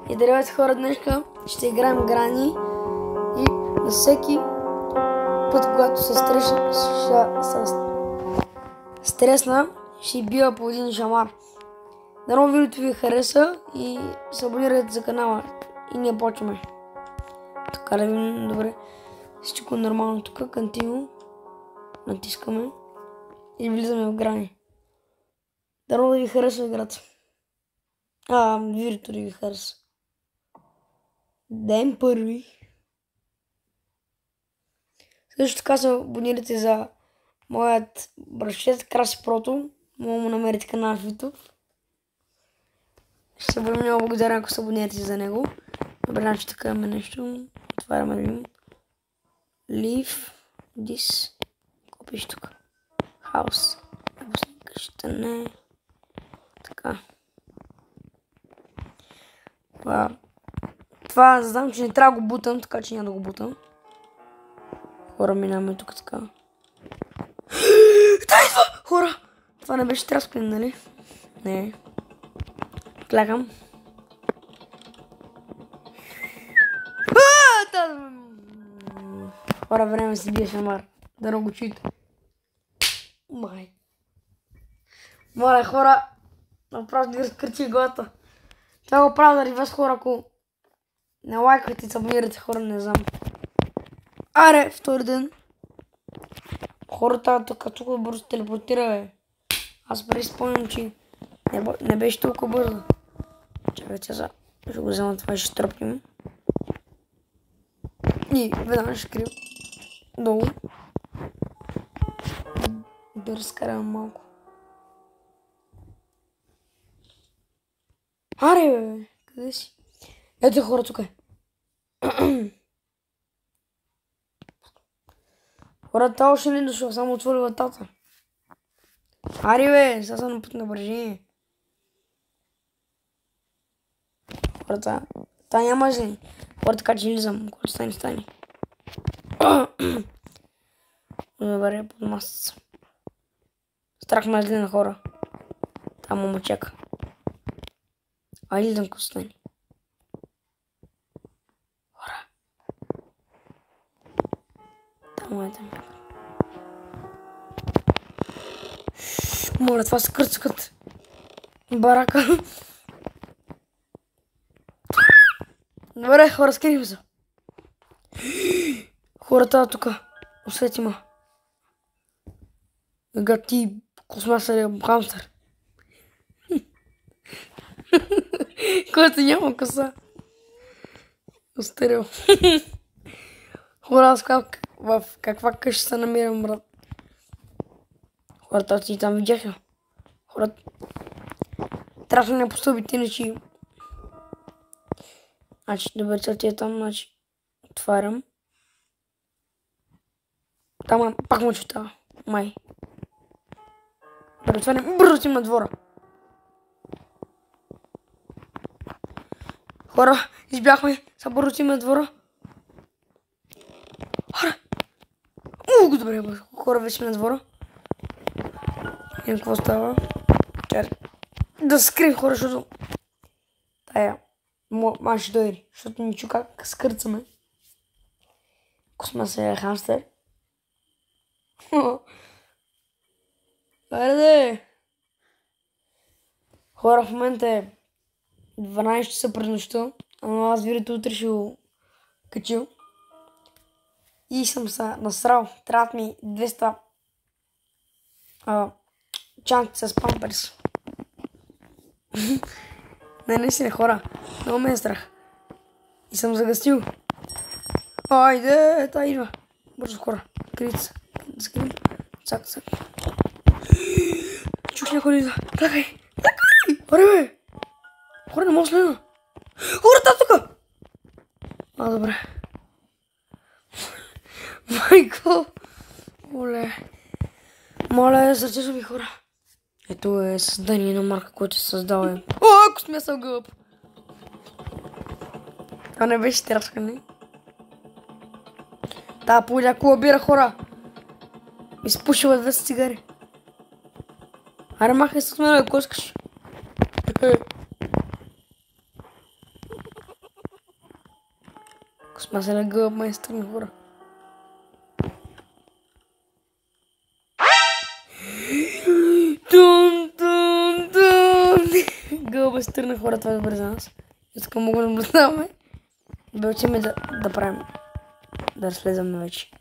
И здравейте хора, днеска ще играем грани и на всеки път, когато се стресна, ще бия по един шамар. Дано видеото ви хареса и се абонирайте за канала и ние почваме. Така да видим добре. Всичко нормално тук, кантино. Натискаме и влизаме в грани. Дано да ви хареса играта. Видеото да ви хареса. Ден първи. Също така се абонирайте за моят братчет Краси Прото. Мога му намерите канал в YouTube. Ще бъдем много благодарен, ако се абонирате за него. Добре, значи така имаме нещо. Отваряме да видим. Leave this. Какво пише тук? House. Къщата не. Така. Това знам, че не трябва да го бутам, така че няма да го бутам. Хора, минаваме тук така. Та идва! Хора! Това не беше трасплен, нали? Не. Клякам. Хора, време си бие шамар. Да не го чуете. Май. Моля, хора, направо да ви разкърчи главата. Това го правя да вас хора, ако не лайквате и се абонирате, хора, не знам. Аре, втори ден. Хората тук бързо телепортира, бе. Аз преди спомням, че не беше толкова бързо. Чакайте за. Ще го взема това и ще стропнем. И веднага ще крив. Долу. Да разкарам малко. Аре, бе. Къде си? Ето хора, тук е. Хората още не дошъл, само отвори вратата. Ари бе, сега съм на път на брежение. Хората, та няма жени. Хората така че лизам, когато стане. Добре, под масата. Страх ме зли на хора. Там му чака. Лизам когато стане. Хора. Там е там. Моля, това се кръцкат. Барака. Добре, хора, скрим се. Хората тук. Усети ма. Ега ти космасър хамстър. Който няма коса. Остарил. Хора, аз в каква къща се намирам, брат. Хората си там видяха. Хората трябва да не постъпите, иначе. Значи, добре, църтия там, значи, отварям. Там пак му чута. Май. Добре, отварям. Бързо си на двора. Хора, избяхме. Са бързо си на двора. Хора. Добре, хора, вече на двора. И какво става? Да скрим хора, защото тая май ще дойде, защото не чу как скърцаме. Космасър хамстър. Айде! Хора, в момента е 12 часа пред нощта, ама аз видеото утре ще го качил. И съм се насрал. Трябват ми 200 чанти с памперс. Не си хора. Много ме е страх. И съм загастил. Айде, та идва. Бързо хора. Крийте се. Скрим. Цак. Чух някой да идва. Плакай. Аре бе. Хора, не мога следа. Хората тук. Добре. Майко. Моля, сърцето ми хора. Ето е създание на марка, който се създава. Ако сме са гъб. Това не беше тряскане. Та поля колабира хора. Изпушила 200 цигари. Аре махай с мен, ако искаш. Costuma să le găb mai strâng gura. Găbă strâng gura това е добре за нас. Искам много да наблюдаваме. Бе, отиваме да правим. Да разследваме вече.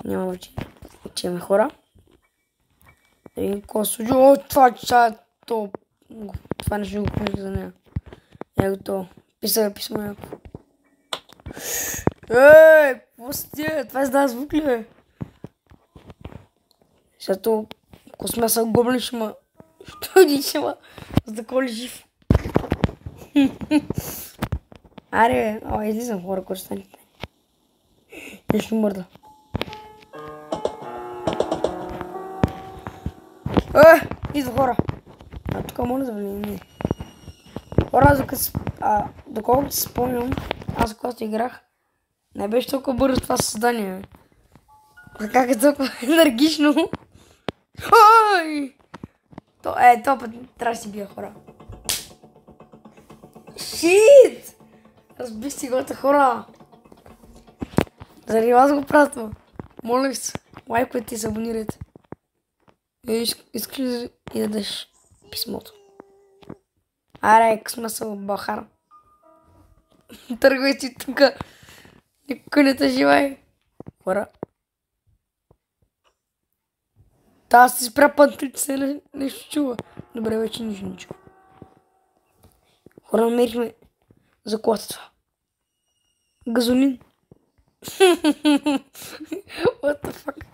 Няма вече. Отиваме хора. И косоджо. О, това чато. Това не ще го помня за нея. Я готово. Писах писмо някакво. Ей, какво сте? Това издава звук ли, бе? Защото, ако сме са гоблин, ще ма... Що един ще ма... За да коли жив. Аре, бе. Излизам хора, който станете. Нещо мърда. Идва хора. Тук моля да влияме. Хора, доколкото си спомням, аз когато играх, не беше толкова бързо това създание. Как е толкова енергично? Ой! Това път трябва да си бия хора. Шит! Разбих си гота хора. Заради вас го правя това. Моля ви се, лайквайте и се абонирайте. Искаш ли да дадеш писмото? Аре, късмесъл Бахар. Търгвай си тука. Никой не те живее. Хора. Та си спря пантрици, нещо чува. Добре, вече нищо не чува. Хора, намерихме за колата това. Газолин. What the fuck?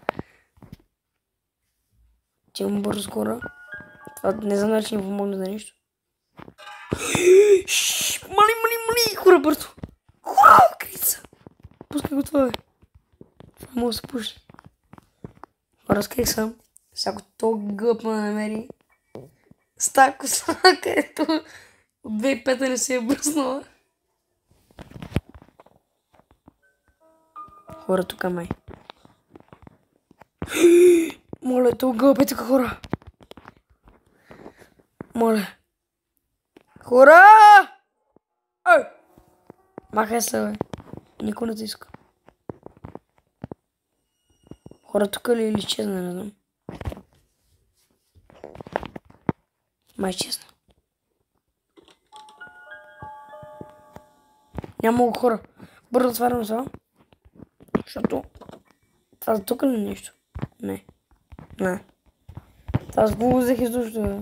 Тим бързо хора. Това не знам дали ще ни помогне за нещо. Мали! Хора, бързо! Хора, крица! Пускай го това, бе. Това може да се пуши. Хора, скрих съм. Всяко то гъб ме намери. С тази коса, където от 2005 не се е бръснала. Хора, тук май. Моля, то гълб е тук, хора. Моля. Хора! Ей! Махай се, бе. Никой не те иска. Хора, тук ли или изчезна, не знам. Май изчезна. Няма много хора. Бързо отварям това. Защото... Това за тук ли нещо? Не. Това с Google взех изобщо, бе.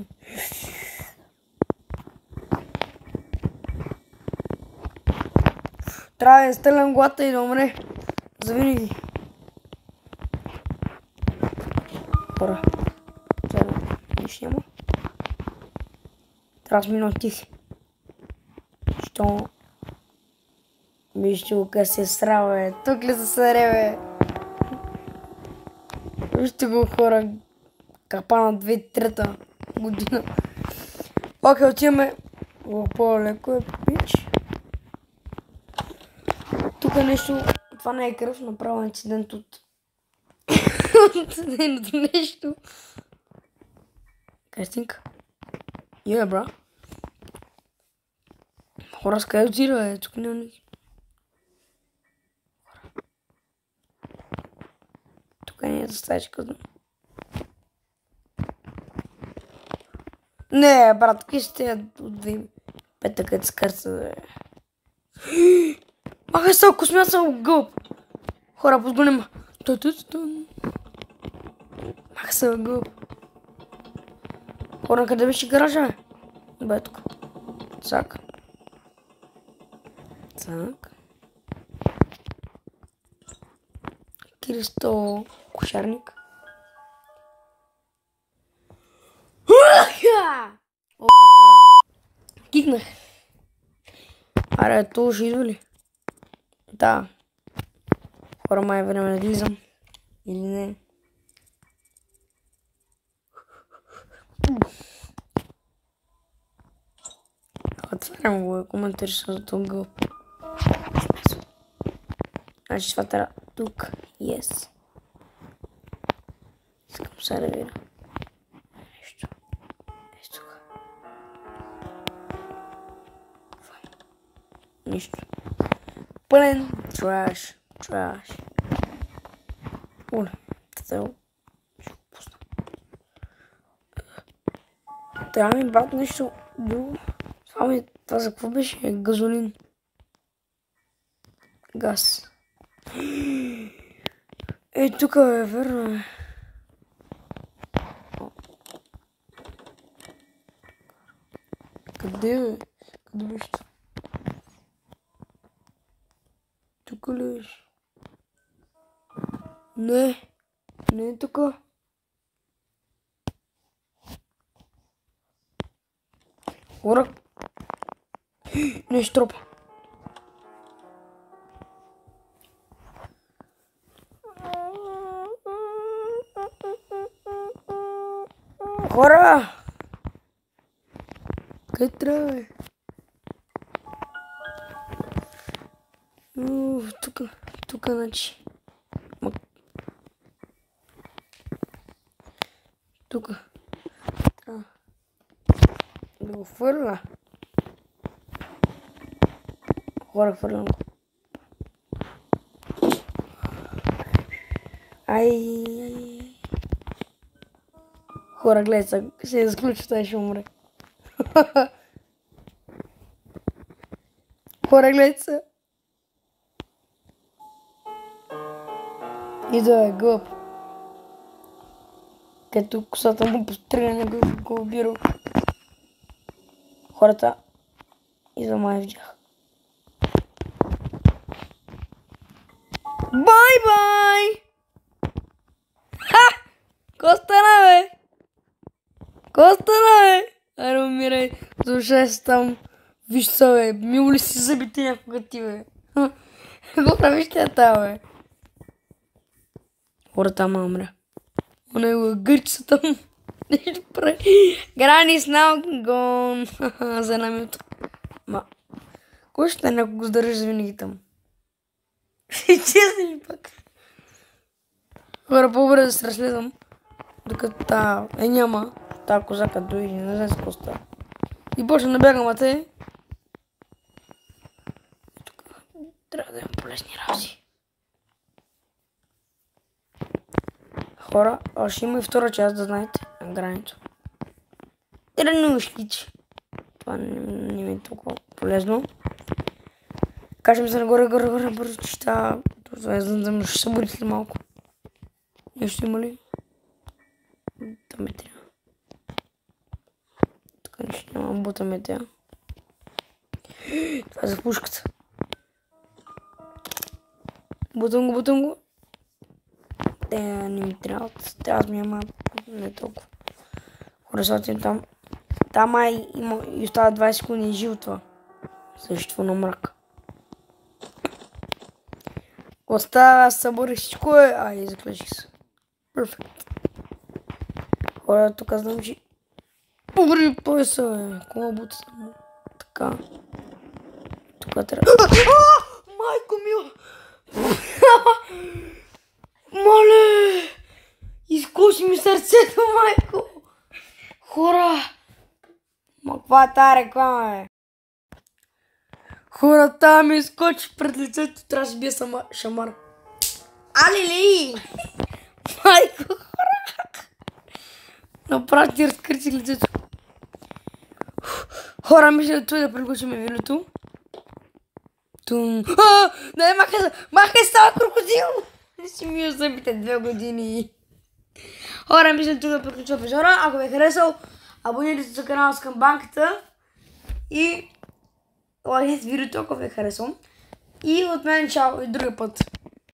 Трябва да изстрелям главата и да умре. Завинаги. Хора. Това нищо няма. Трябва да смина тихи. Що? Вижте го къде се срава, бе. Тук ли се съре, бе? Вижте го, хора. Капана 2003 година. Окей, отиваме по-леко е пич. Тук е нещо... Това не е кръв, направо инцидент от... нейното нещо. Кастинг. Бра. Хора, с къде отира, бе? Тук няма никакви. Тук не е за стаечка, знам. Не, брат, какви сте от 2005 където с кърца, бе. Махай се, ако смя се гълб. Хора, подгоним. Махай се, гълб. Хора, къде беше гаража, бе? Бе, тук. Цак. Кристо кошарник. Опа, кикнах. Аре, то ще идва ли? Да. Хора, май е време да излизам. Или не? Отварям го, ако ме интересува за този гълб. Значи това трябва тук. Yes. Искам сега да видя. Нещо. Ето тук. Нищо. пълен траш. Оле, тъл. Ще го пусна. Трябва ми брат нещо друго. Това за какво беше? Газолин. Газ. Тук е, верно е. Къде е? Къде беше? Тук ли беше? Не е тук. Хора. Нещо тропа. Хора! Къде трябва, бе? Тук, значи. Тук. Трябва да го фърля. Хора, фърлям го. Ай. Хора, гледай, ще изключи, той ще умре. Хора, гледай се. И да е гълъб. Като косата му постригане го убирал. Хората и за май видях. Бай! Ха! Ко стана, бе? Аре, умирай. Слушай се там. Виж се, бе. Мил ли си зъбите някога ти, бе? Какво правиш тя там, бе? Хората ма умря. Она е гърчица там. Нещо прави. Granny's now gone. За една минута. Кой ще някой го сдържи за винаги там? Честно ли пак? Хора, по-добре да се разследвам. Докато няма. Тая козака дойде, не знам с какво става. И почна да бягам, а те. Тук трябва да имам полезни работи. Хора, ще има и втора част, да знаете, на граница. Тренушкич. Това не ми е толкова полезно. Кажем се нагоре, бързо чета. Това е знам, ще се бъде след малко. Нещо има ли? Там ме трябва. Тук нищо няма, бута ме трябва. Това е за пушката. Бутам го. Те не ми трябват. Трябва да ми има не толкова. Хора, сотим там. Там има и остава 20 секунди и животва. Същество на мрак. Остава, аз съборих всичко. И заклечих се. Перфект. Хора, тук знам, че... Побри пояса, бе. Кома бута само. Така. Тук трябва... Майко мила! Мале! Изкуши ми сърцето, майко! Хора! Каква е тая реклама, бе? Хора, тая ми изкочи пред лицето, трябва да си бия шамар. Алили! Майко, хора! Направо ти разкрити лицето. Хора, мисля да приключим видеото. Не, махай става крокодил! Не си мил зъбите 2 години. Хора, мисля да приключва епизода. Ако ви е харесал, абонирайте се за канала с камбанката. И лайкайте видеото, ако ви е харесал. И от мен чао и другия път.